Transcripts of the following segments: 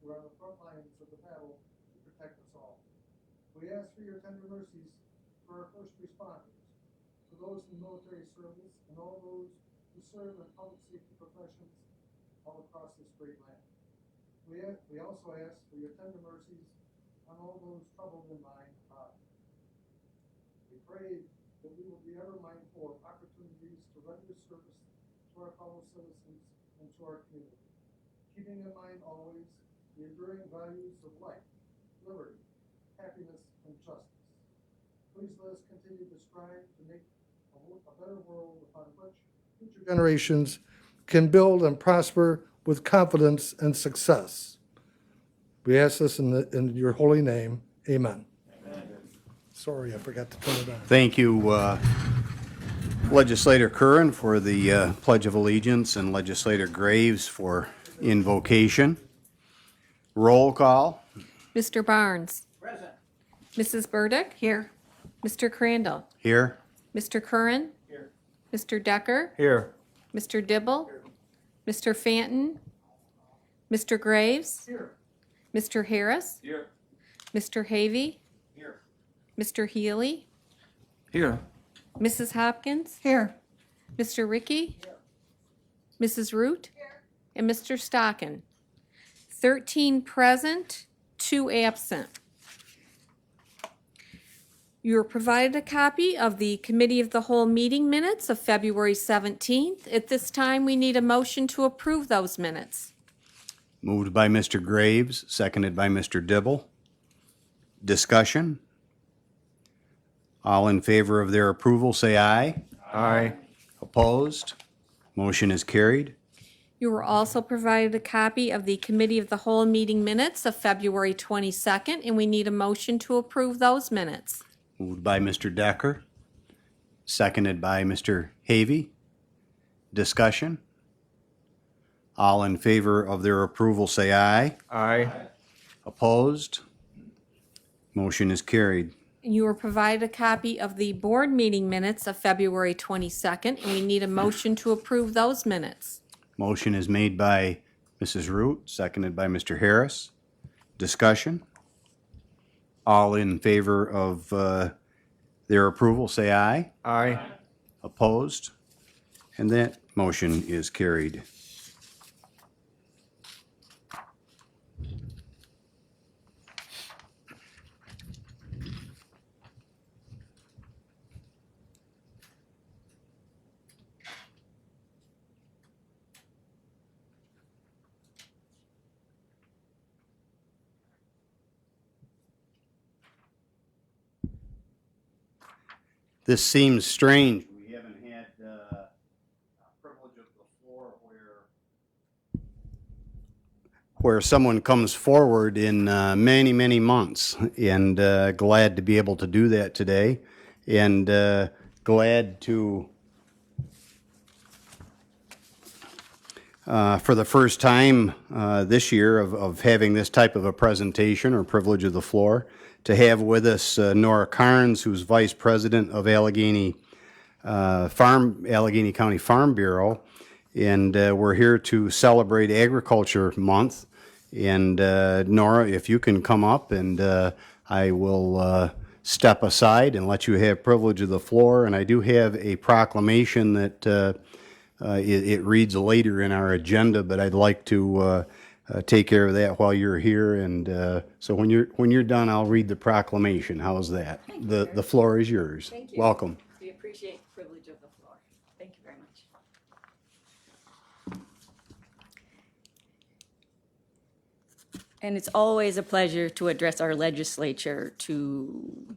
who are on the front lines of the battle to protect us all. We ask for your tender mercies for our first responders, for those in military service, and all those who serve in public safety professions all across this great land. We also ask for your tender mercies on all those troubled in mind and body. We pray that we will be ever mindful of opportunities to render service to our fellow citizens and to our community, keeping in mind always the enduring values of life, liberty, happiness, and justice. Please let us continue to strive to make a better world upon which future generations can build and prosper with confidence and success. We ask this in your holy name. Amen. Amen. Sorry, I forgot to turn it on. Thank you, Legislator Curran, for the Pledge of Allegiance, and Legislator Graves for invocation. Roll call. Mr. Barnes. Present. Mrs. Burdick. Here. Mr. Crandall. Here. Mr. Curran. Here. Mr. Decker. Here. Mr. Dibble. Here. Mr. Fanton. Mr. Graves. Here. Mr. Harris. Here. Mr. Havey. Here. Mr. Healy. Here. Mrs. Hopkins. Here. Mr. Ricky. Here. Mrs. Root. Here. And Mr. Stockin. 13 present, 2 absent. You were provided a copy of the Committee of the Whole meeting minutes of February 17th. At this time, we need a motion to approve those minutes. Moved by Mr. Graves, seconded by Mr. Dibble. Discussion. All in favor of their approval, say aye. Aye. Opposed? Motion is carried. You were also provided a copy of the Committee of the Whole meeting minutes of February 22nd, and we need a motion to approve those minutes. Moved by Mr. Decker, seconded by Mr. Havey. Discussion. All in favor of their approval, say aye. Aye. Opposed? Motion is carried. And you were provided a copy of the board meeting minutes of February 22nd, and we need a motion to approve those minutes. Motion is made by Mrs. Root, seconded by Mr. Harris. Discussion. All in favor of their approval, say aye. Aye. Opposed? And that motion is carried. This seems strange. We haven't had privilege of the floor where someone comes forward in many, many months, and glad to be able to do that today, and glad to, for the first time this year of having this type of a presentation or privilege of the floor, to have with us Nora Carnes, who's Vice President of Allegheny County Farm Bureau, and we're here to celebrate Agriculture Month. And Nora, if you can come up, and I will step aside and let you have privilege of the floor. And I do have a proclamation that it reads later in our agenda, but I'd like to take care of that while you're here, and so when you're done, I'll read the proclamation. How's that? The floor is yours. Thank you. Welcome. We appreciate the privilege of the floor. Thank you very much. And it's always a pleasure to address our legislature to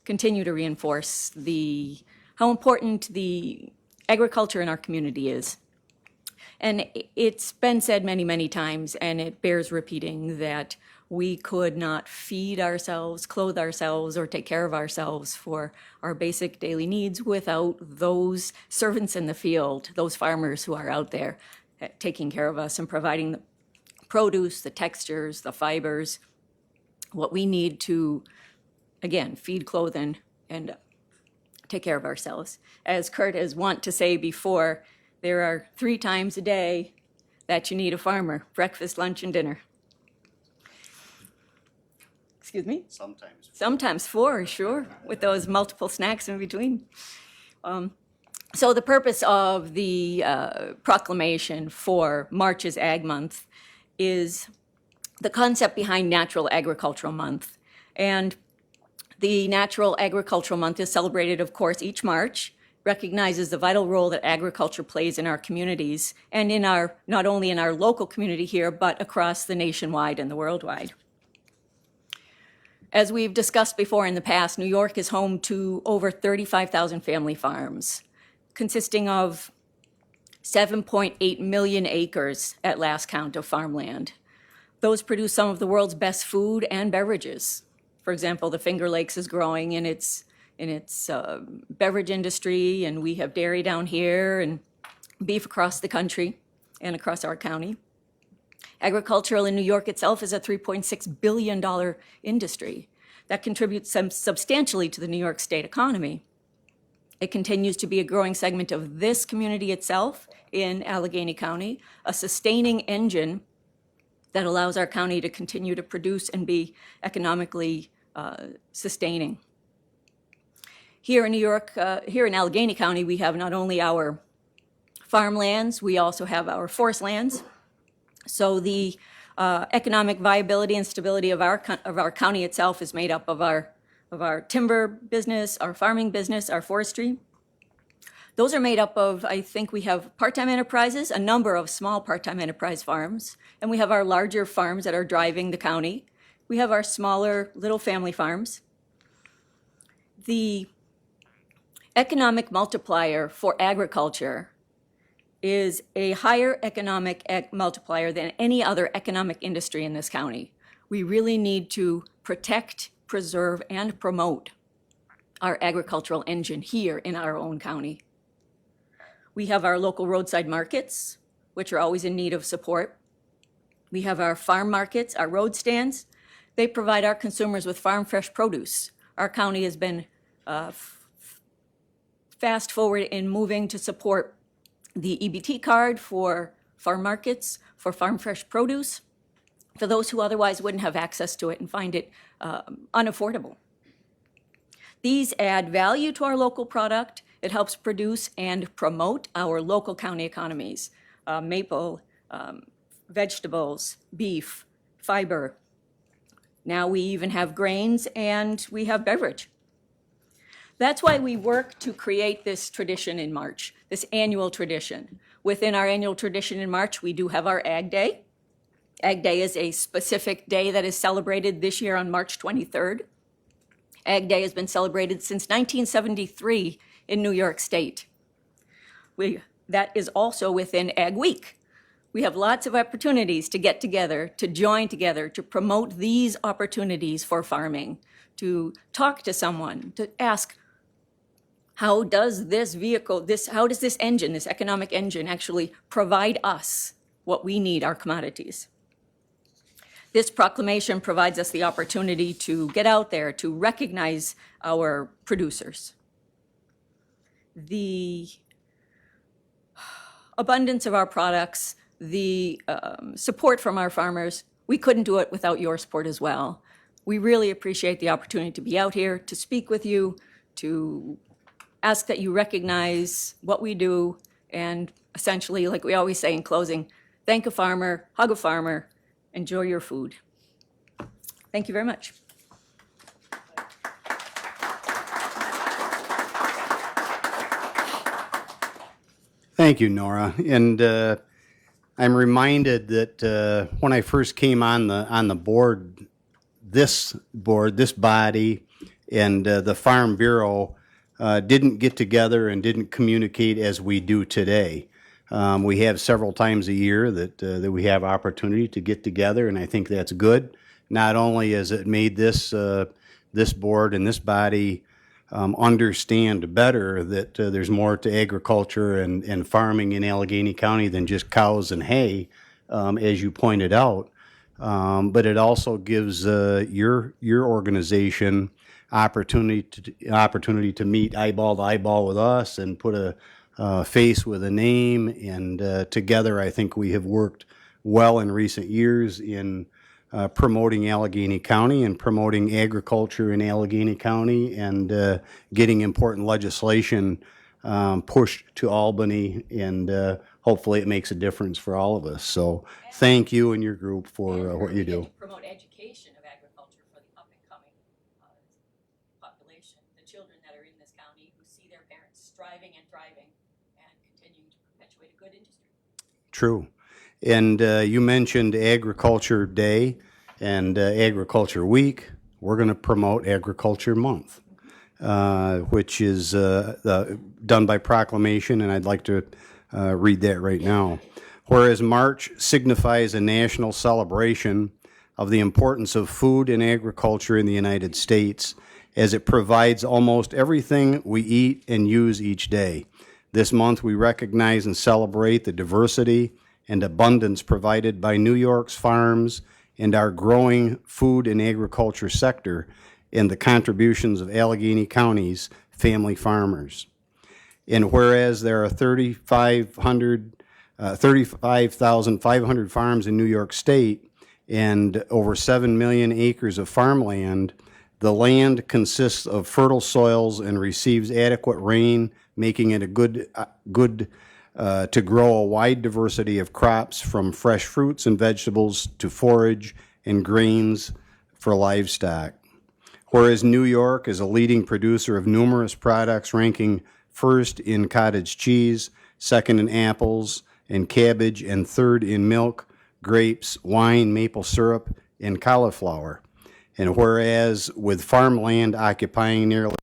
continue to reinforce how important the agriculture in our community is. And it's been said many, many times, and it bears repeating, that we could not feed ourselves, clothe ourselves, or take care of ourselves for our basic daily needs without those servants in the field, those farmers who are out there taking care of us and providing the produce, the textures, the fibers, what we need to, again, feed, clothe, and take care of ourselves. As Kurt has wont to say before, there are 3 times a day that you need a farmer: breakfast, lunch, and dinner. Excuse me? Sometimes. Sometimes 4, sure, with those multiple snacks in between. So the purpose of the proclamation for March as Ag Month is the concept behind Natural Agricultural Month. And the Natural Agricultural Month is celebrated, of course, each March, recognizes the vital role that agriculture plays in our communities and in our, not only in our local community here, but across the nationwide and the worldwide. As we've discussed before in the past, New York is home to over 35,000 family farms, consisting of 7.8 million acres at last count of farmland. Those produce some of the world's best food and beverages. For example, the Finger Lakes is growing in its beverage industry, and we have dairy down here and beef across the country and across our county. Agricultural in New York itself is a $3.6 billion industry that contributes substantially to the New York State economy. It continues to be a growing segment of this community itself in Allegheny County, a sustaining engine that allows our county to continue to produce and be economically sustaining. Here in New York, here in Allegheny County, we have not only our farmlands, we also have our forest lands. So the economic viability and stability of our county itself is made up of our timber business, our farming business, our forestry. Those are made up of, I think we have part-time enterprises, a number of small part-time enterprise farms, and we have our larger farms that are driving the county. We have our smaller little family farms. The economic multiplier for agriculture is a higher economic multiplier than any other economic industry in this county. We really need to protect, preserve, and promote our agricultural engine here in our own county. We have our local roadside markets, which are always in need of support. We have our farm markets, our road stands. They provide our consumers with farm fresh produce. Our county has been fast forward in moving to support the EBT card for farm markets, for farm fresh produce, for those who otherwise wouldn't have access to it and find it unaffordable. These add value to our local product. It helps produce and promote our local county economies, maple, vegetables, beef, fiber. Now we even have grains and we have beverage. That's why we work to create this tradition in March, this annual tradition. Within our annual tradition in March, we do have our Ag Day. Ag Day is a specific day that is celebrated this year on March 23rd. Ag Day has been celebrated since 1973 in New York State. That is also within Ag Week. We have lots of opportunities to get together, to join together, to promote these opportunities for farming, to talk to someone, to ask, how does this vehicle, how does this engine, this economic engine, actually provide us what we need, our commodities? This proclamation provides us the opportunity to get out there, to recognize our producers. The abundance of our products, the support from our farmers, we couldn't do it without your support as well. We really appreciate the opportunity to be out here, to speak with you, to ask that you recognize what we do, and essentially, like we always say in closing, thank a farmer, hug a farmer, enjoy your food. Thank you very much. Thank you, Nora. And I'm reminded that when I first came on the board, this body, and the Farm Bureau didn't get together and didn't communicate as we do today. We have several times a year that we have opportunity to get together, and I think that's good. Not only has it made this board and this body understand better that there's more to agriculture and farming in Allegheny County than just cows and hay, as you pointed out, but it also gives your organization opportunity to meet eyeball to eyeball with us and put a face with a name, and together I think we have worked well in recent years in promoting Allegheny County and promoting agriculture in Allegheny County and getting important legislation pushed to Albany, and hopefully it makes a difference for all of us. So thank you and your group for what you do. To promote education of agriculture for the up-and-coming population, the children that are in this county who see their parents striving and thriving and continuing to perpetuate a good industry. True. And you mentioned Agriculture Day and Agriculture Week. We're going to promote Agriculture Month, which is done by proclamation, and I'd like to read that right now. Whereas March signifies a national celebration of the importance of food and agriculture in the United States, as it provides almost everything we eat and use each day. This month we recognize and celebrate the diversity and abundance provided by New York's farms and our growing food and agriculture sector, and the contributions of Allegheny County's family farmers. And whereas there are 35,500 farms in New York State and over 7 million acres of farmland, the land consists of fertile soils and receives adequate rain, making it a good to grow a wide diversity of crops, from fresh fruits and vegetables to forage and grains for livestock. Whereas New York is a leading producer of numerous products, ranking first in cottage cheese, second in apples and cabbage, and third in milk, grapes, wine, maple syrup, and cauliflower. And whereas with farmland occupying nearly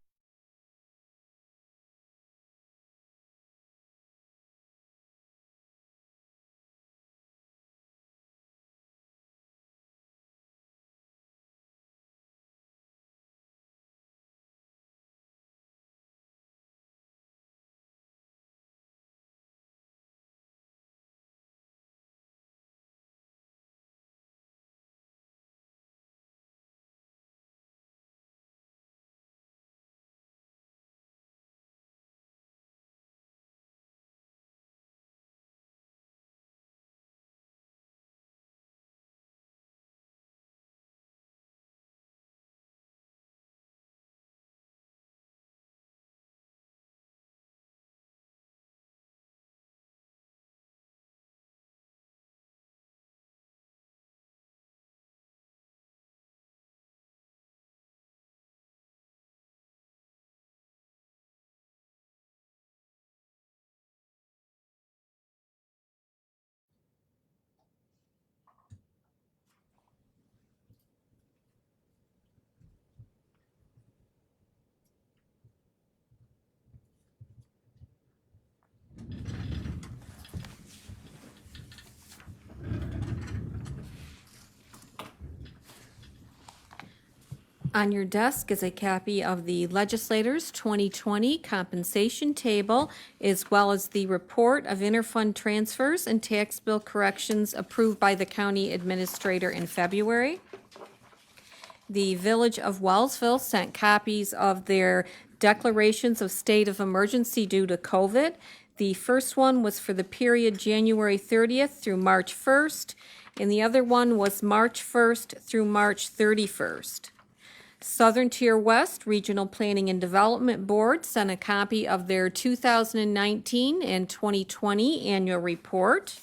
On your desk is a copy of the legislators' 2020 compensation table, as well as the report of interfund transfers and tax bill corrections approved by the county administrator in February. The Village of Wellsville sent copies of their declarations of state of emergency due to COVID. The first one was for the period January 30th through March 1st, and the other one was March 1st through March 31st. Southern Tier West Regional Planning and Development Board sent a copy of their 2019 and 2020 annual report.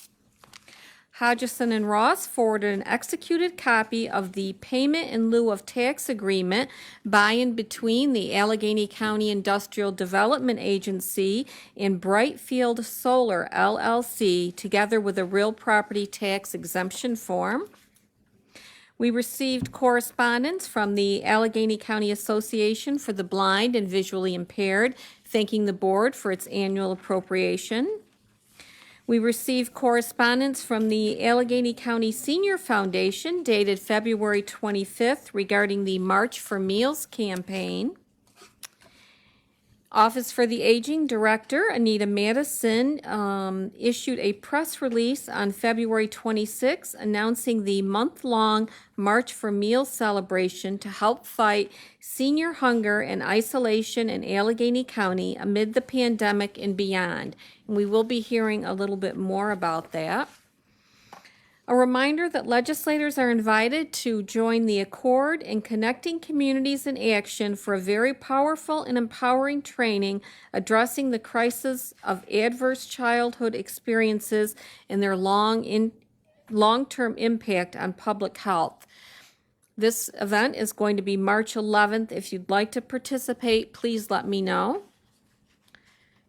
Hodgson and Ross forwarded an executed copy of the payment in lieu of tax agreement by and between the Allegheny County Industrial Development Agency and Brightfield Solar LLC, together with a real property tax exemption form. We received correspondence from the Allegheny County Association for the Blind and Visually Impaired, thanking the board for its annual appropriation. We received correspondence from the Allegheny County Senior Foundation dated February 25th regarding the March for Meals campaign. Office for the Aging Director, Anita Madison, issued a press release on February 26 announcing the month-long March for Meals celebration to help fight senior hunger and isolation in Allegheny County amid the pandemic and beyond. And we will be hearing a little bit more about that. A reminder that legislators are invited to join the Accord in Connecting Communities in Action for a very powerful and empowering training addressing the crisis of adverse childhood experiences and their long-term impact on public health. This event is going to be March 11th. If you'd like to participate, please let me know.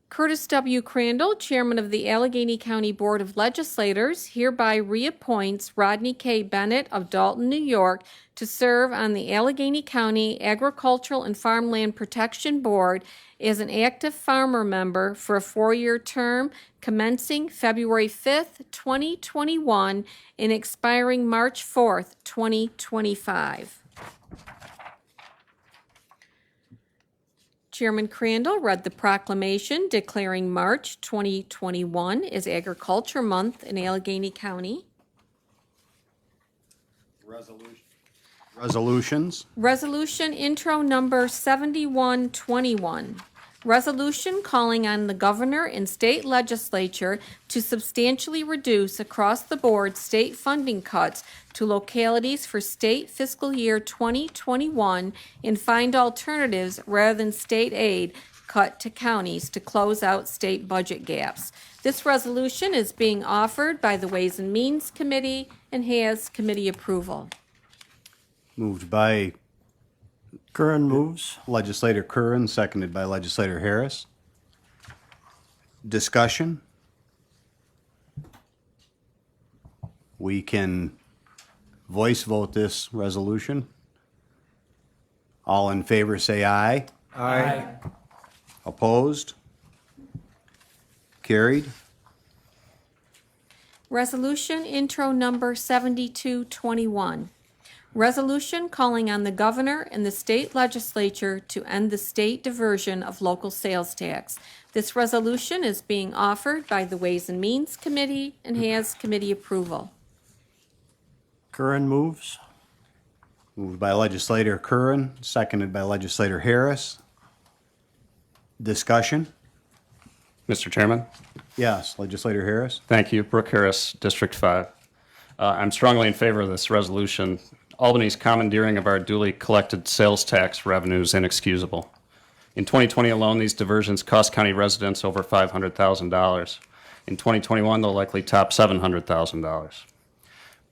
Curtis W. Crandall, Chairman of the Allegheny County Board of Legislators, hereby reappoints Rodney K. Bennett of Dalton, New York, to serve on the Allegheny County Agricultural and Farmland Protection Board as an active farmer member for a 4-year term commencing February 5th, 2021 and expiring March 4th, 2025. Chairman Crandall read the proclamation declaring March 2021 as Agriculture Month in Allegheny County. Resolutions. Resolution intro number 7121. Resolution calling on the governor and state legislature to substantially reduce across-the-board state funding cuts to localities for state fiscal year 2021 and find alternatives rather than state aid cut to counties to close out state budget gaps. This resolution is being offered by the Ways and Means Committee and has committee approval. Moved by Curran moves. Legislator Curran, seconded by Legislator Harris. Discussion? We can voice vote this resolution. All in favor say aye. Aye. Opposed? Carried. Resolution intro number 7221. Resolution calling on the governor and the state legislature to end the state diversion of local sales tax. This resolution is being offered by the Ways and Means Committee and has committee approval. Curran moves. Moved by Legislator Curran, seconded by Legislator Harris. Discussion? Mr. Chairman, Yes, Legislator Harris. thank you. Brooke Harris, District 5. I'm strongly in favor of this resolution. Albany's commandeering of our duly collected sales tax revenue is inexcusable. In 2020 alone, these diversions cost county residents over $500,000. In 2021, they'll likely top $700,000.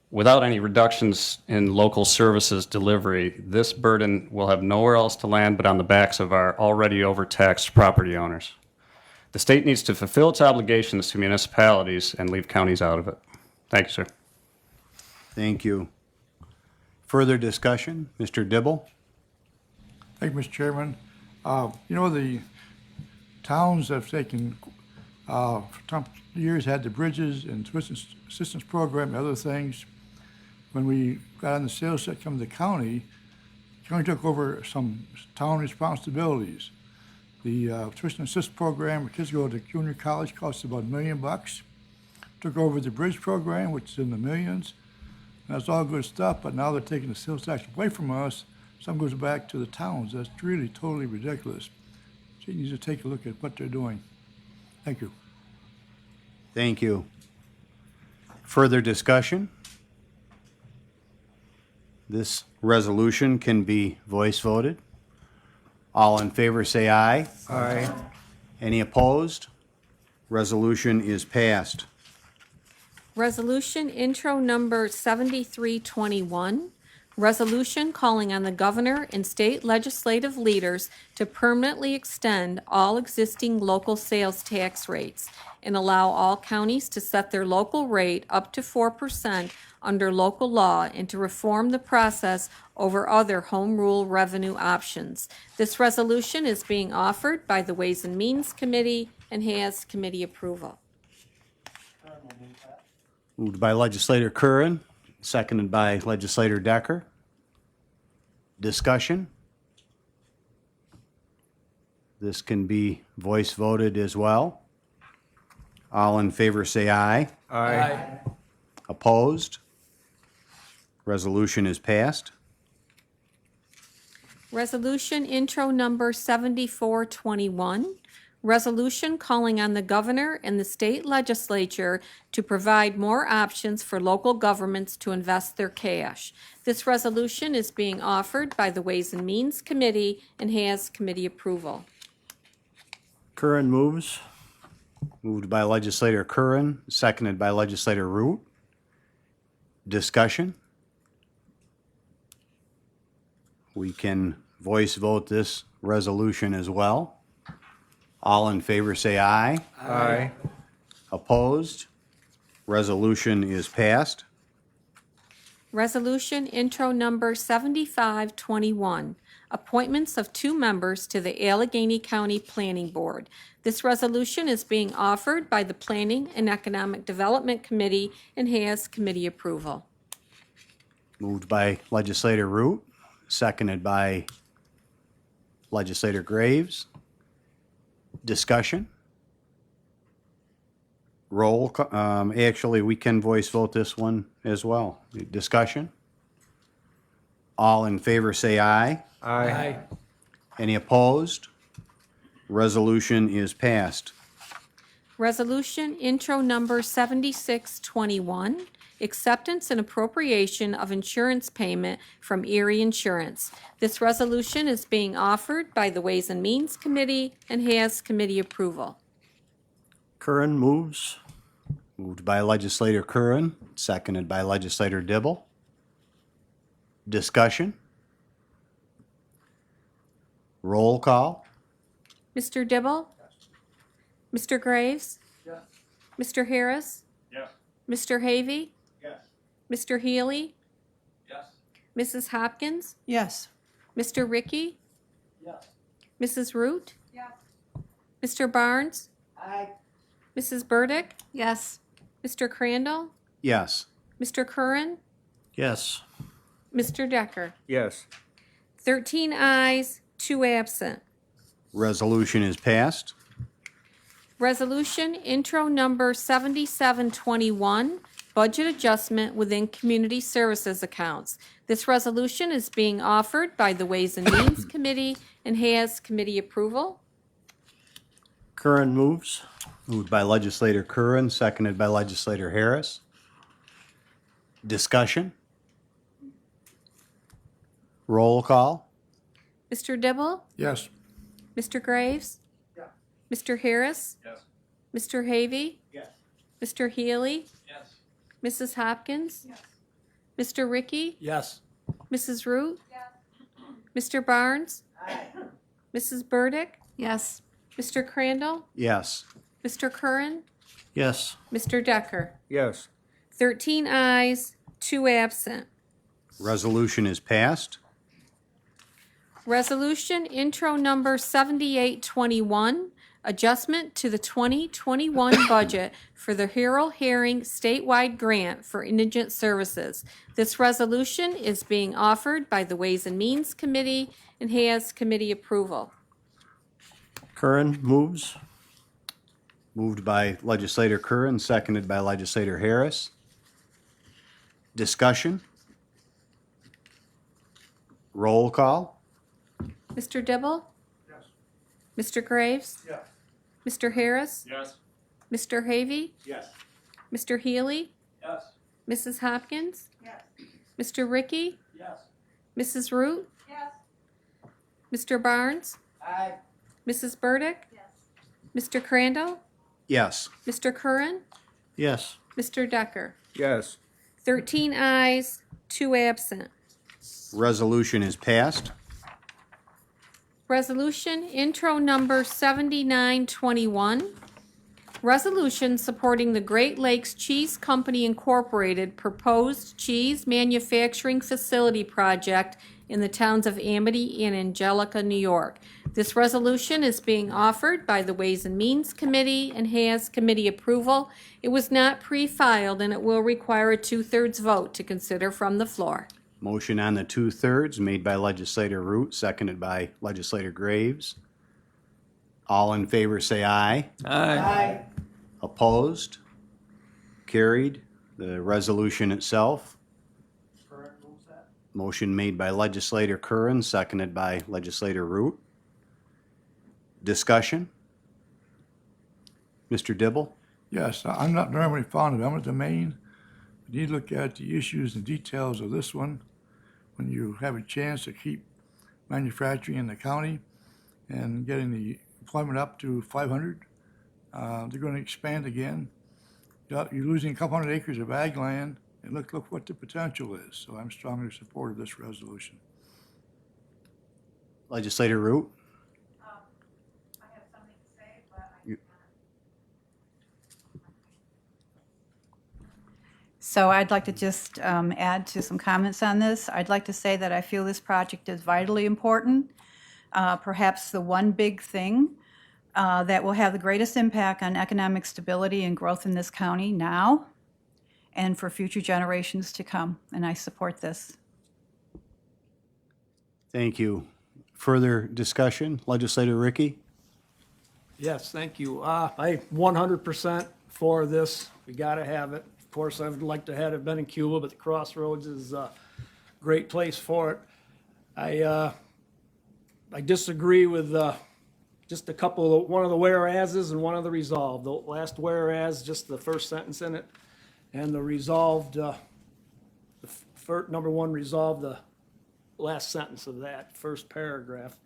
Without any reductions in local services delivery, this burden will have nowhere else to land but on the backs of our already overtaxed property owners. The state needs to fulfill its obligations to municipalities and leave counties out of it. Thank you, sir. Thank you. Further discussion? Mr. Dibble? Thank you, Mr. Chairman. The towns have taken, for some years, had the bridges and tuition assistance program and other things. When we got on the sales tax from the county took over some town responsibilities. The tuition assistance program, where kids go to junior college, costs about $1 million. Took over the bridge program, which is in the millions. That's all good stuff, but now they're taking the sales tax away from us. Some goes back to the towns. That's really totally ridiculous. So you need to take a look at what they're doing. Thank you. Thank you. Further discussion? This resolution can be voice voted. All in favor say aye. Aye. Any opposed? Resolution is passed. Resolution intro number 7321. Resolution calling on the governor and state legislative leaders to permanently extend all existing local sales tax rates and allow all counties to set their local rate up to 4% under local law and to reform the process over other home rule revenue options. This resolution is being offered by the Ways and Means Committee and has committee approval. Moved by Legislator Curran, seconded by Legislator Decker. Discussion? This can be voice voted as well. All in favor say aye. Aye. Opposed? Resolution is passed. Resolution intro number 7421. Resolution calling on the governor and the state legislature to provide more options for local governments to invest their cash. This resolution is being offered by the Ways and Means Committee and has committee approval. Curran moves. Moved by legislator Curran, seconded by legislator Root. Discussion? We can voice vote this resolution as well. All in favor say aye. Aye. Opposed? Resolution is passed. Resolution intro number 7521, appointments of 2 members to the Allegheny County Planning Board. This resolution is being offered by the Planning and Economic Development Committee and has committee approval. Moved by legislator Root, seconded by legislator Graves. Discussion? Actually, we can voice vote this one as well. Discussion? All in favor say aye. Aye. Any opposed? Resolution is passed. Resolution intro number 7621, acceptance and appropriation of insurance payment from Erie Insurance. This resolution is being offered by the Ways and Means Committee and has committee approval. Curran moves. Moved by legislator Curran, seconded by legislator Dibble. Discussion? Roll call? Mr. Dibble? Mr. Graves? Yes. Mr. Harris? Yes. Mr. Havey? Yes. Mr. Healy? Yes. Mrs. Hopkins? Yes. Mr. Ricky? Yes. Mrs. Root? Yes. Mr. Barnes? Aye. Mrs. Burdick? Yes. Mr. Crandall? Yes. Mr. Curran? Yes. Mr. Decker? Yes. 13 ayes, 2 absent. Resolution is passed. Resolution intro number 7721, budget adjustment within community services accounts. This resolution is being offered by the Ways and Means Committee and has committee approval. Curran moves. Moved by legislator Curran, seconded by legislator Harris. Discussion? Roll call? Mr. Dibble? Yes. Mr. Graves? Yeah. Mr. Harris? Yes. Mr. Havey? Yes. Mr. Healy? Yes. Mrs. Hopkins? Yes. Mr. Ricky? Yes. Mrs. Root? Mr. Barnes? Mrs. Burdick? Yes. Mr. Crandall? Yes. Mr. Curran? Yes. Mr. Decker? Yes. 13 ayes, 2 absent. Resolution is passed. Resolution intro number 7821, adjustment to the 2021 budget for the Harold Herring statewide grant for indigent services. This resolution is being offered by the Ways and Means Committee and has committee approval. Curran moves. Moved by legislator Curran, seconded by legislator Harris. Discussion? Roll call? Mr. Dibble? Yes. Mr. Graves? Yes. Mr. Harris? Yes. Mr. Havey? Yes. Mr. Healy? Yes. Mrs. Hopkins? Yes. Mr. Ricky? Yes. Mrs. Root? Yes. Mr. Barnes? Aye. Mrs. Burdick? Yes. Mr. Crandall? Yes. Mr. Curran? Yes. Mr. Decker? Yes. 13 ayes, 2 absent. Resolution is passed. Resolution intro number 7921. Resolution supporting the Great Lakes Cheese Company Incorporated proposed cheese manufacturing facility project in the towns of Amity and Angelica, New York. This resolution is being offered by the Ways and Means Committee and has committee approval. It was not pre-filed and it will require a 2/3 vote to consider from the floor. Motion on the 2/3 made by legislator Root, seconded by legislator Graves. All in favor say aye. Aye. Opposed? Carried. The resolution itself. Current moves that. Motion made by legislator Curran, seconded by legislator Root. Discussion? Mr. Dibble? Yes, I'm not normally fond of eminent domain. You need to look at the issues and details of this one when you have a chance to keep manufacturing in the county and getting the employment up to 500. They're going to expand again. You're losing a couple hundred acres of ag land, and look what the potential is. So I'm strongly supportive of this resolution. Legislator Root? I have something to say, but You- So I'd like to just add to some comments on this. I'd like to say that I feel this project is vitally important. Perhaps the one big thing that will have the greatest impact on economic stability and growth in this county now and for future generations to come. And I support this. Thank you. Further discussion? Legislator Ricky? Yes, thank you. I 100% for this. We got to have it. Of course, I would like to have it been in Cuba, but the Crossroads is a great place for it. I disagree with just a couple of, one of the whereases and one of the resolved. The last whereas, just the first sentence in it, and the resolved, number one resolved, the last sentence of that first paragraph.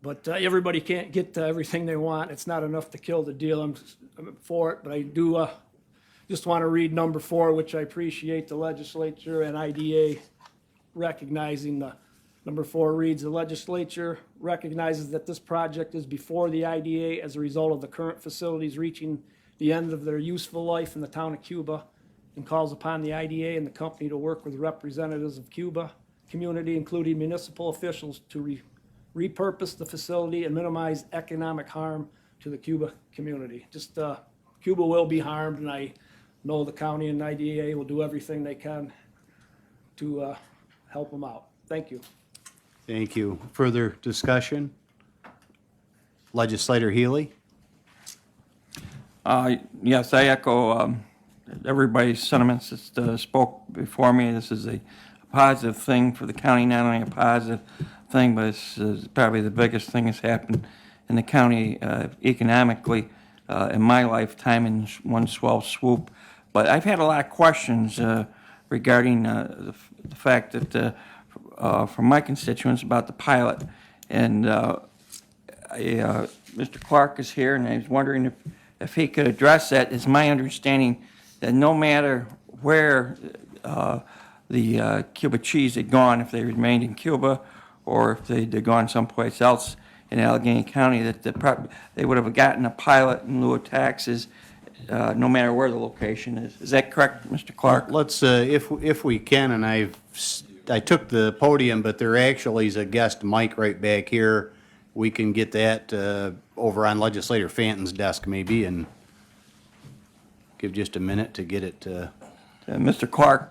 But everybody can't get to everything they want. It's not enough to kill the deal. I'm for it, but I do just want to read number 4, which I appreciate the legislature and IDA recognizing. Number 4 reads, the legislature recognizes that this project is before the IDA as a result of the current facilities reaching the end of their useful life in the town of Cuba, and calls upon the IDA and the company to work with representatives of Cuba community, including municipal officials, to repurpose the facility and minimize economic harm to the Cuba community. Just Cuba will be harmed, and I know the county and IDA will do everything they can to help them out. Thank you. Thank you. Further discussion? Legislator Healy? Yes, I echo everybody's sentiments that spoke before me. This is a positive thing for the county, not only a positive thing, but it's probably the biggest thing that's happened in the county economically in my lifetime in one swell swoop. But I've had a lot of questions regarding the fact that from my constituents about the pilot. And Mr. Clark is here, and I was wondering if he could address that. It's my understanding that no matter where the Cuba cheese had gone, if they remained in Cuba or if they'd gone someplace else in Allegheny County, that they would have gotten a pilot in lieu of taxes, no matter where the location is. Is that correct, Mr. Clark? Let's, if we can, and I took the podium, but there actually is a guest mic right back here. We can get that over on Legislator Fanton's desk maybe, and give just a minute to get it. Mr. Clark,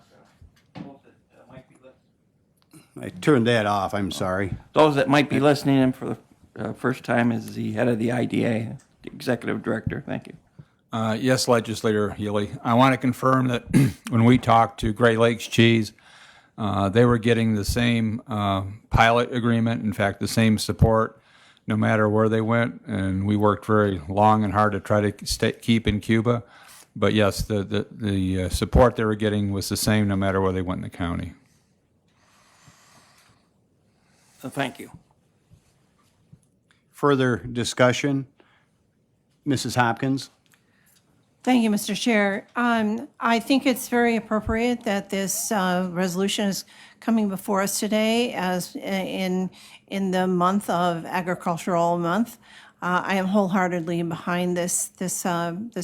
I turned that off, I'm sorry. those that might be listening in for the first time is the head of the IDA, the executive director. Thank you. Yes, Legislator Healy. I want to confirm that when we talked to Great Lakes Cheese, they were getting the same pilot agreement, in fact, the same support no matter where they went, and we worked very long and hard to try to keep in Cuba. But yes, the support they were getting was the same no matter where they went in the county. Thank you. Further discussion? Mrs. Hopkins? Thank you, Mr. Chair. I think it's very appropriate that this resolution is coming before us today as in the month of Agricultural Month. I am wholeheartedly behind this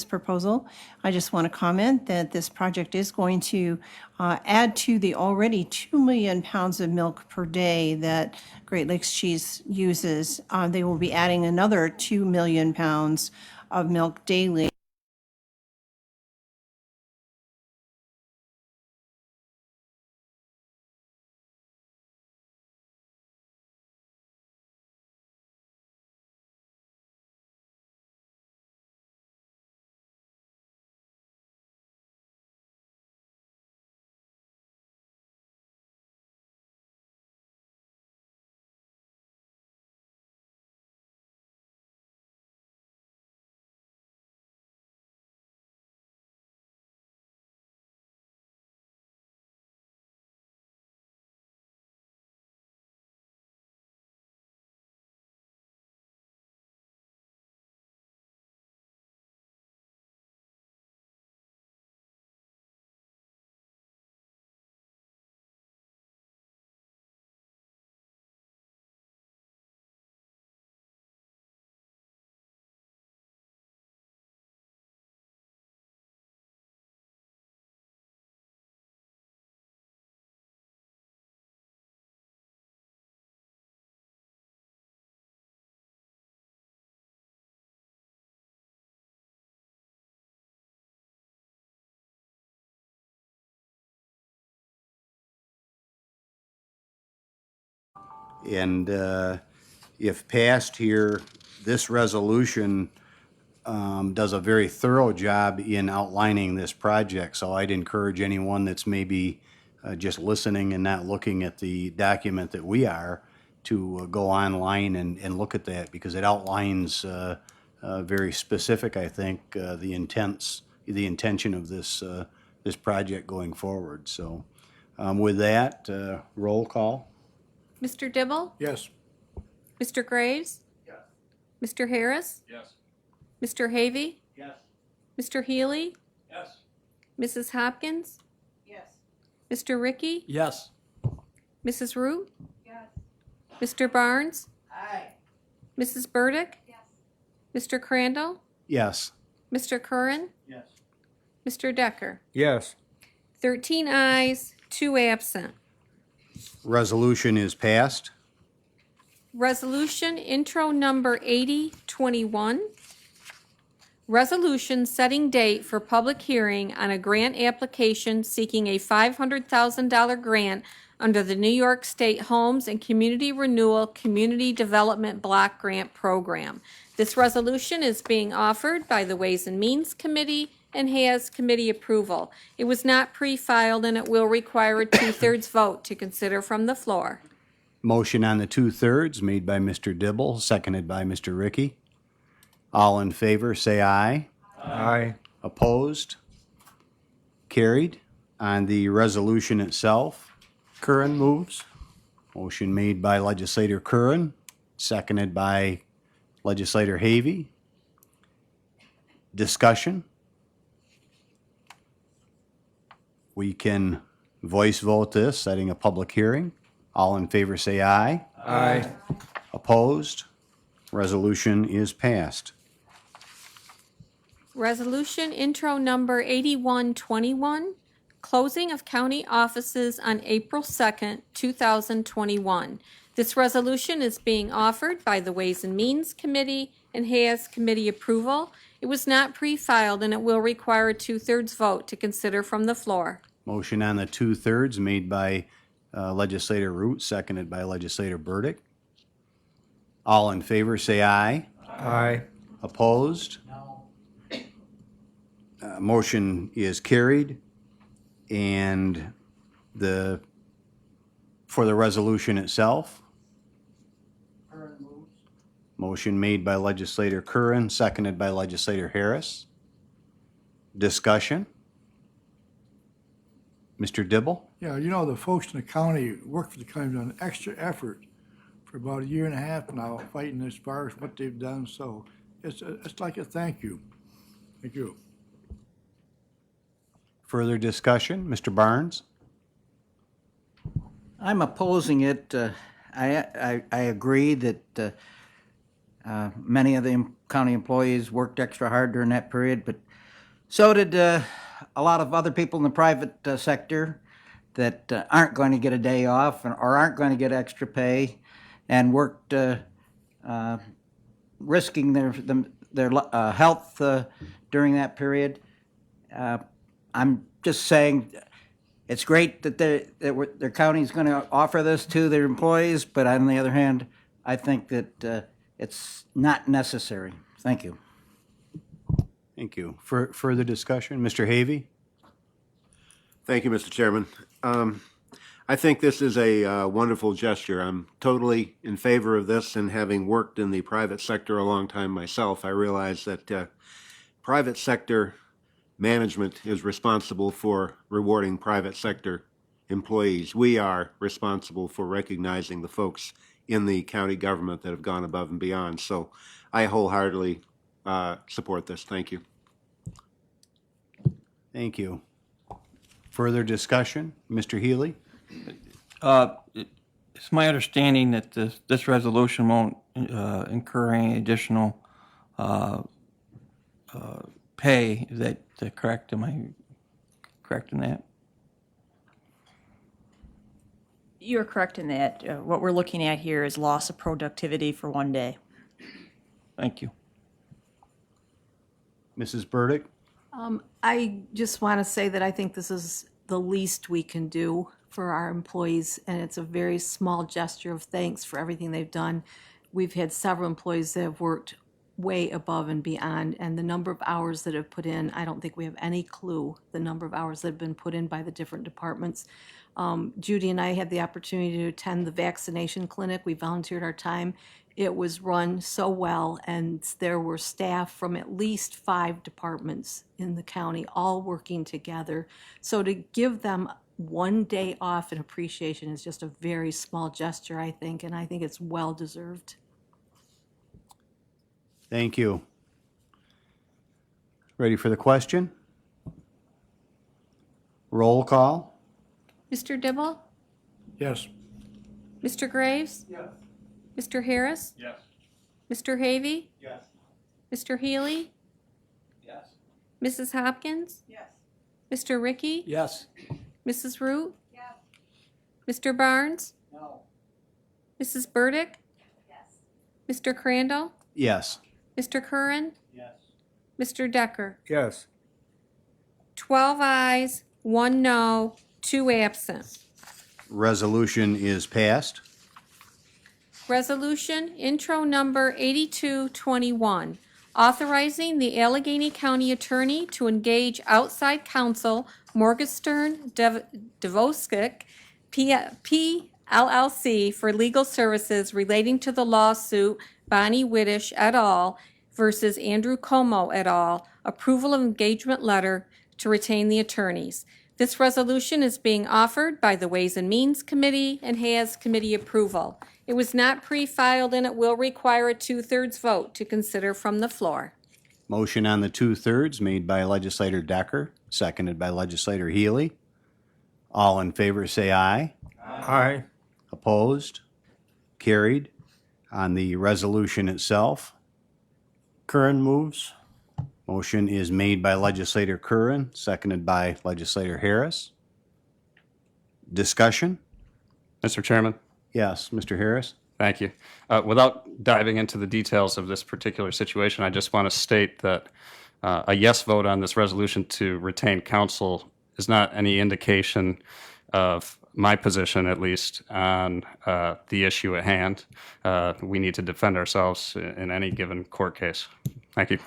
proposal. I just want to comment that this project is going to add to the already 2 million pounds of milk per day that Great Lakes Cheese uses. They will be adding another 2 million pounds of milk daily. And if passed here, this resolution does a very thorough job in outlining this project. So I'd encourage anyone that's maybe just listening and not looking at the document that we are to go online and look at that, because it outlines very specific, I think, the intention of this this project going forward. So with that, roll call. Mr. Dibble? Yes. Mr. Graves? Yes. Mr. Harris? Yes. Mr. Havy? Yes. Mr. Healy? Yes. Mrs. Hopkins? Yes. Mr. Ricky? Yes. Mrs. Root? Yes. Mr. Barnes? Aye. Mrs. Burdick? Yes. Mr. Crandall? Yes. Mr. Curran? Yes. Mr. Decker? Yes. 13 ayes, 2 absent. Resolution is passed. Resolution intro number 8021. Resolution setting date for public hearing on a grant application seeking a $500,000 grant under the New York State Homes and Community Renewal Community Development Block Grant Program. This resolution is being offered by the Ways and Means Committee and has committee approval. It was not pre-filed and it will require a 2/3 vote to consider from the floor. Motion on the 2/3 made by Mr. Dibble, seconded by Mr. Ricky. All in favor, say aye. Aye. Opposed? Carried. On the resolution itself, Curran moves. motion made by legislator Curran, seconded by legislator Havy. Discussion? We can voice vote this, setting a public hearing. All in favor, say aye. Aye. Opposed? Resolution is passed. Resolution intro number 8121, closing of county offices on April 2nd, 2021. This resolution is being offered by the Ways and Means Committee and has committee approval. It was not pre-filed and it will require a 2/3 vote to consider from the floor. Motion on the 2/3 made by legislator Root, seconded by legislator Burdick. All in favor, say aye. Aye. Opposed? Motion is carried. And for the resolution itself, motion made by legislator Curran, seconded by legislator Harris. Discussion? Mr. Dibble? Yeah, you know, the folks in the county, work for the county, done extra effort for about 1.5 years now, fighting as far as what they've done, so it's like a thank you. Thank you. Further discussion? Mr. Barnes? I'm opposing it. I agree that many of the county employees worked extra hard during that period, but so did a lot of other people in the private sector that aren't going to get a day off or aren't going to get extra pay and worked risking their health during that period. I'm just saying it's great that their county's going to offer this to their employees, but on the other hand, I think that it's not necessary. Thank you. Thank you. Further discussion? Mr. Havy? Thank you, Mr. Chairman. I think this is a wonderful gesture. I'm totally in favor of this, and having worked in the private sector a long time myself, I realize that private sector management is responsible for rewarding private sector employees. We are responsible for recognizing the folks in the county government that have gone above and beyond. So I wholeheartedly support this. Thank you. Thank you. Further discussion? Mr. Healy? It's my understanding that this resolution won't incur any additional pay. Is that correct? Am I correct in that? You're correct in that. What we're looking at here is loss of productivity for 1 day. Thank you. Mrs. Burdick? I just want to say that I think this is the least we can do for our employees, and it's a very small gesture of thanks for everything they've done. We've had several employees that have worked way above and beyond, and the number of hours that have put in, I don't think we have any clue the number of hours that have been put in by the different departments. Judy and I had the opportunity to attend the vaccination clinic. We volunteered our time. It was run so well, and there were staff from at least 5 departments in the county all working together. So to give them one day off in appreciation is just a very small gesture, I think, and I think it's well deserved. Thank you. Ready for the question? Roll call? Mr. Dibble? Yes. Mr. Graves? Yes. Mr. Harris? Yes. Mr. Havey? Yes. Mr. Healy? Yes. Mrs. Hopkins? Yes. Mr. Ricky? Yes. Mrs. Root? Yes. Mr. Barnes? No. Mrs. Burdick? Yes. Mr. Crandall? Yes. Mr. Curran? Yes. Mr. Decker? Yes. 12 ayes, 1 no, 2 absent. Resolution is passed. Resolution intro number 8221, authorizing the Allegheny County Attorney to engage outside counsel Morgenstern Devoskic, PLLC, for legal services relating to the lawsuit Bonnie Widdish et al. Versus Andrew Como et al., approval of engagement letter to retain the attorneys. This resolution is being offered by the Ways and Means Committee and has committee approval. It was not pre-filed and it will require a 2/3 vote to consider from the floor. Motion on the 2/3 made by legislator Decker, seconded by legislator Healy. All in favor say aye. Aye. Opposed? Carried. On the resolution itself, Curran moves. motion is made by legislator Curran, seconded by legislator Harris. Discussion? Mr. Chairman? Yes, Mr. Harris? Thank you. Without diving into the details of this particular situation, I just want to state that a yes vote on this resolution to retain counsel is not any indication of my position, at least, on the issue at hand. We need to defend ourselves in any given court case. Thank you.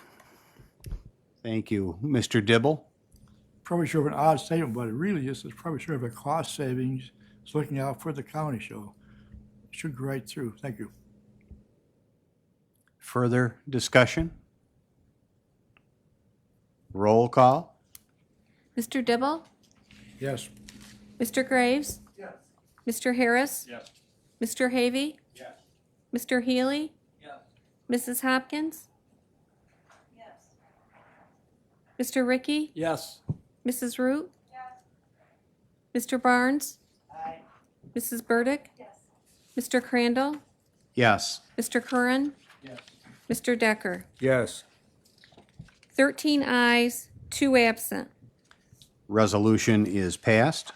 Thank you. Mr. Dibble? Probably sort of an odd statement, but it really is. It's probably sort of a cost savings. It's looking out for the county, so it should go right through. Thank you. Further discussion? Roll call? Mr. Dibble? Yes. Mr. Graves? Yes. Mr. Harris? Yes. Mr. Havey? Yes. Mr. Healy? Yes. Mrs. Hopkins? Yes. Mr. Ricky? Yes. Mrs. Root? Mr. Barnes? Aye. Mrs. Burdick? Yes. Mr. Crandall? Yes. Mr. Curran? Yes. Mr. Decker? Yes. 13 ayes, 2 absent. Resolution is passed.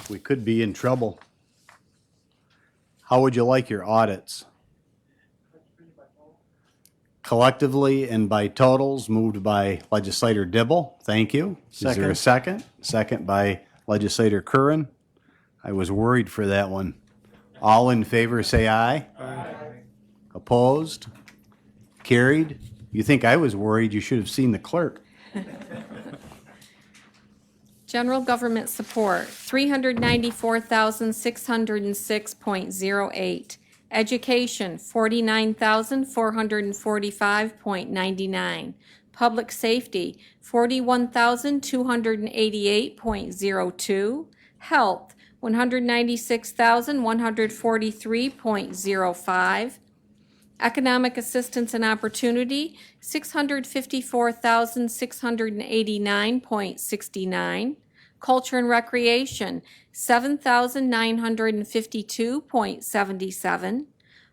We could be in trouble. How would you like your audits? Collectively and by totals, moved by legislator Dibble. Thank you. Is there a second? Second by legislator Curran. I was worried for that one. All in favor say aye. Aye. Opposed? Carried? You think I was worried? You should have seen the clerk. General government support, $394,606.08. Education, $49,445.99. Public safety, $41,288.02. Health, $196,143.05. Economic assistance and opportunity, $654,689.69. Culture and recreation, $7,952.77.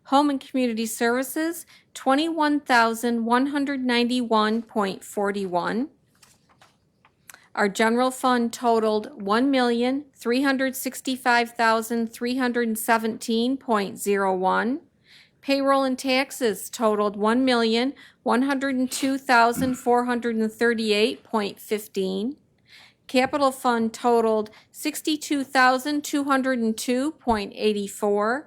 Home and community services, $21,191.41. Our general fund totaled $1,365,317.01. Payroll and taxes totaled $1,102,438.15. Capital fund totaled $62,202.84.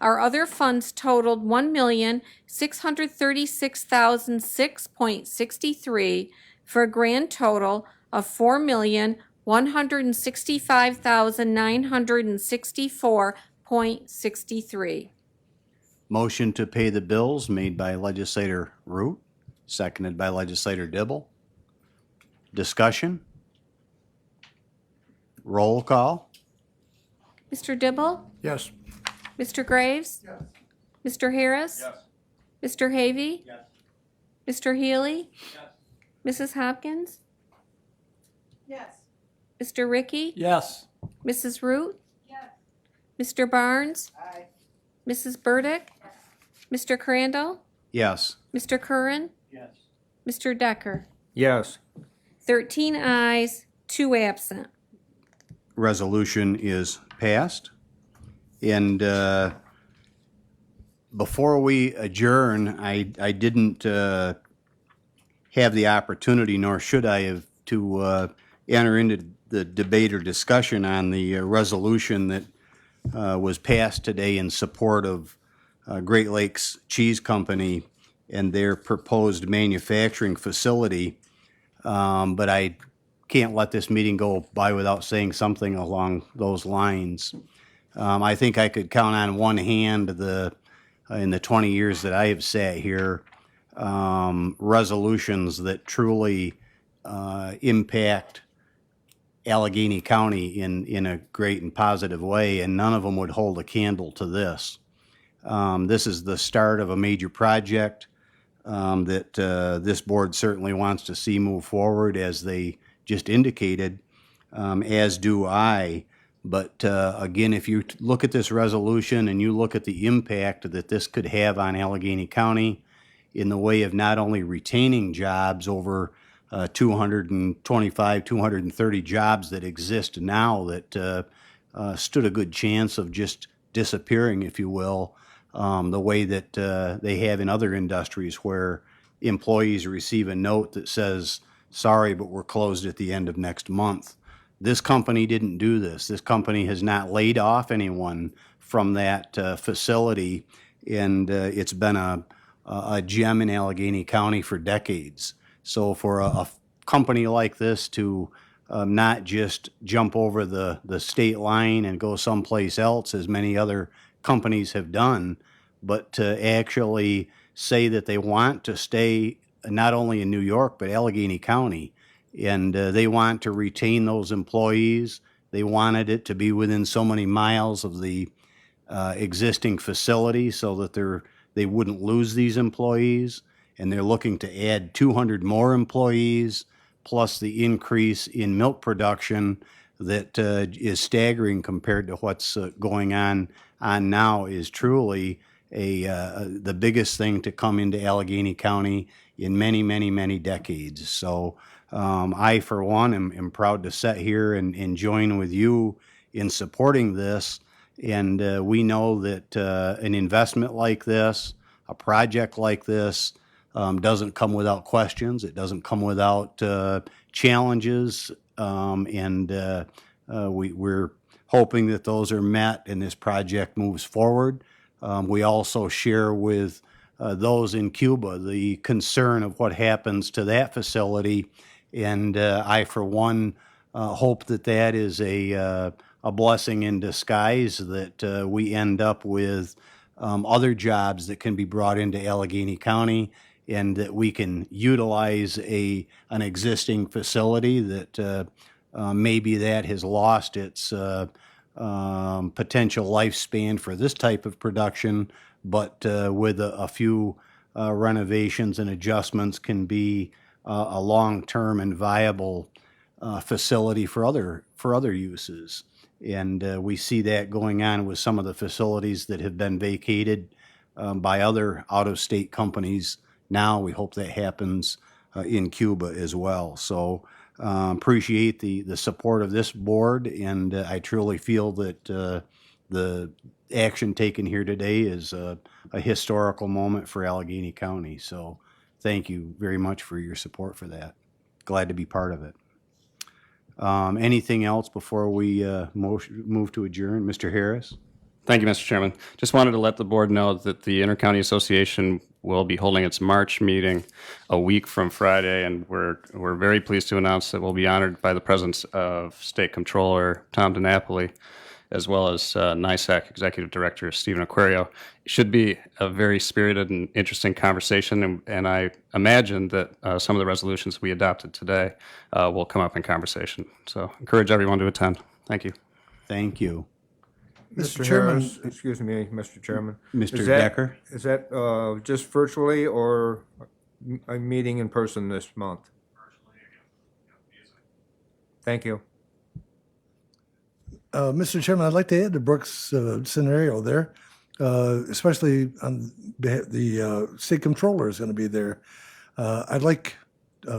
Our other funds totaled $1,636,006.63 for a grand total of $4,165,964.63. Motion to pay the bills made by legislator Root, seconded by legislator Dibble. Discussion? Roll call? Mr. Dibble? Yes. Mr. Graves? Yes. Mr. Harris? Yes. Mr. Havey? Yes. Mr. Healy? Yes. Mrs. Hopkins? Yes. Mr. Ricky? Yes. Mrs. Root? Yes. Mr. Barnes? Aye. Mrs. Burdick? Mr. Crandall? Yes. Mr. Curran? Yes. Mr. Decker? Yes. 13 ayes, 2 absent. Resolution is passed. And before we adjourn, I didn't have the opportunity, nor should I have, to enter into the debate or discussion on the resolution that was passed today in support of Great Lakes Cheese Company and their proposed manufacturing facility. But I can't let this meeting go by without saying something along those lines. I think I could count on one hand in the 20 years that I have sat here, resolutions that truly impact Allegheny County in a great and positive way, and none of them would hold a candle to this. This is the start of a major project that this board certainly wants to see move forward, as they just indicated, as do I. But again, if you look at this resolution and you look at the impact that this could have on Allegheny County in the way of not only retaining jobs, over 225, 230 jobs that exist now that stood a good chance of just disappearing, if you will, the way that they have in other industries where employees receive a note that says, sorry, but we're closed at the end of next month. This company didn't do this. This company has not laid off anyone from that facility, and it's been a gem in Allegheny County for decades. So for a company like this to not just jump over the state line and go someplace else, as many other companies have done, but to actually say that they want to stay not only in New York, but Allegheny County, and they want to retain those employees. They wanted it to be within so many miles of the existing facility so that they wouldn't lose these employees, and they're looking to add 200 more employees, plus the increase in milk production that is staggering compared to what's going on now, is truly the biggest thing to come into Allegheny County in many, many, many decades. So I, for one, am proud to sit here and join with you in supporting this. And we know that an investment like this, a project like this, doesn't come without questions. It doesn't come without challenges. We're hoping that those are met and this project moves forward. We also share with those in Cuba the concern of what happens to that facility. And I, for one, hope that that is a blessing in disguise, that we end up with other jobs that can be brought into Allegheny County, and that we can utilize an existing facility that maybe that has lost its potential lifespan for this type of production, but with a few renovations and adjustments can be a long-term and viable facility for other uses. And we see that going on with some of the facilities that have been vacated by other out-of-state companies. Now we hope that happens in Cuba as well. So appreciate the support of this board, and I truly feel that the action taken here today is a historical moment for Allegheny County. So thank you very much for your support for that. Glad to be part of it. Anything else before we move to adjourn? Mr. Harris? Thank you, Mr. Chairman. Just wanted to let the board know that the Intercounty Association will be holding its March meeting a week from Friday, and we're very pleased to announce that we'll be honored by the presence of State Controller Tom DiNapoli, as well as NISAC Executive Director Stephen Aquario. It should be a very spirited and interesting conversation, and I imagine that some of the resolutions we adopted today will come up in conversation. So encourage everyone to attend. Thank you. Thank you. Mr. Harris, excuse me, Mr. Chairman. Mr. Decker? Is that just virtually or a meeting in person this month? Thank you. Mr. Chairman, I'd like to add to Brooks' scenario there, especially on the state controller is going to be there. I'd like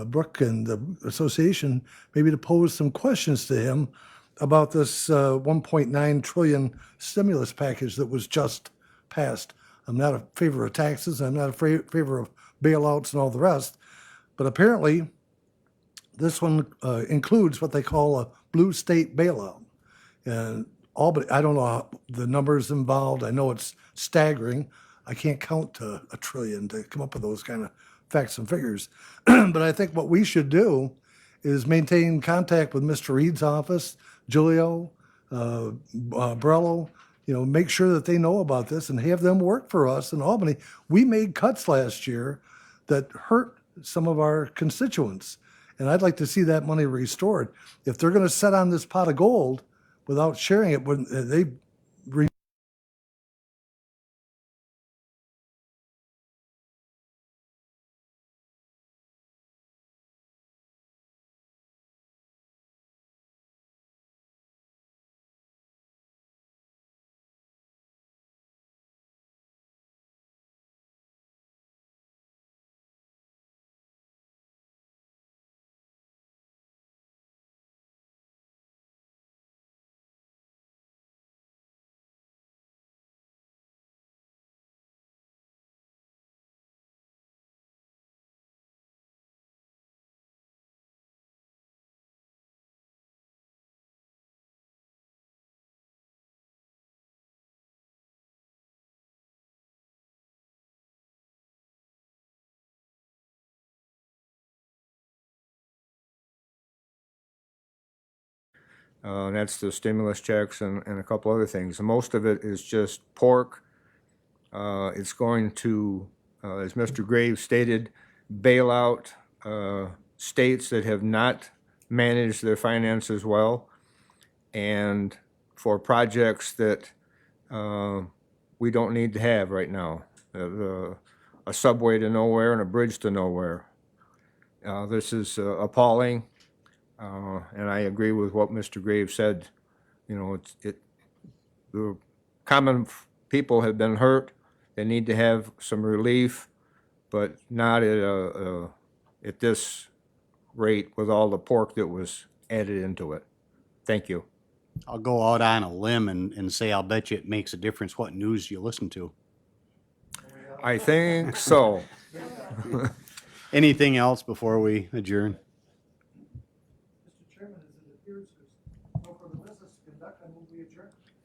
Brooke and the association maybe to pose some questions to him about this 1.9 trillion stimulus package that was just passed. I'm not in favor of taxes. I'm not in favor of bailouts and all the rest. But apparently, this one includes what they call a blue state bailout. And Albany, I don't know the numbers involved. I know it's staggering. I can't count to a trillion to come up with those kind of facts and figures. But I think what we should do is maintain contact with Mr. Reed's office, Giulio, Borello, make sure that they know about this and have them work for us in Albany. We made cuts last year that hurt some of our constituents, and I'd like to see that money restored. If they're going to set on this pot of gold without sharing it, when they That's the stimulus checks and a couple other things. Most of it is just pork. It's going to, as Mr. Graves stated, bail out states that have not managed their finances well, and for projects that we don't need to have right now. A subway to nowhere and a bridge to nowhere. This is appalling. And I agree with what Mr. Graves said. The common people have been hurt. They need to have some relief, but not at this rate with all the pork that was added into it. Thank you. I'll go out on a limb and say I'll bet you it makes a difference what news you listen to. I think so. Anything else before we adjourn?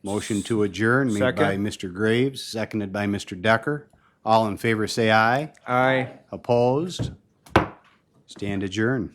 Motion to adjourn made by Mr. Graves, seconded by Mr. Decker. All in favor say aye. Aye. Opposed? Stand adjourned.